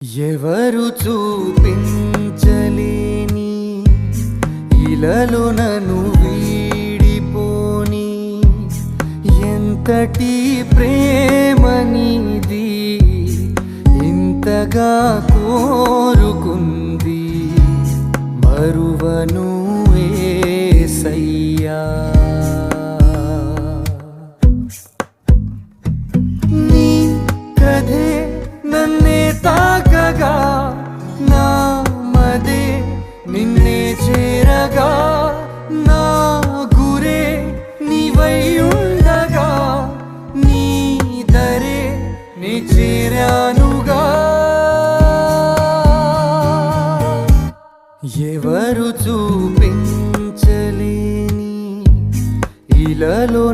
ఎవరు చూపించలేని ఇలలో నన్ను వీడిపోని ఎంతటి ప్రేమనిది ఇంతగా కోరుకుంది మరువను యేసయ్యా నీ కథే నన్నే తాకగా నా మదే నిన్నే చేరగా నా గురే నీవై ఉండగా నీ దరే నీ చేరానుగా ఎవరు చూపించలేని ఇలలో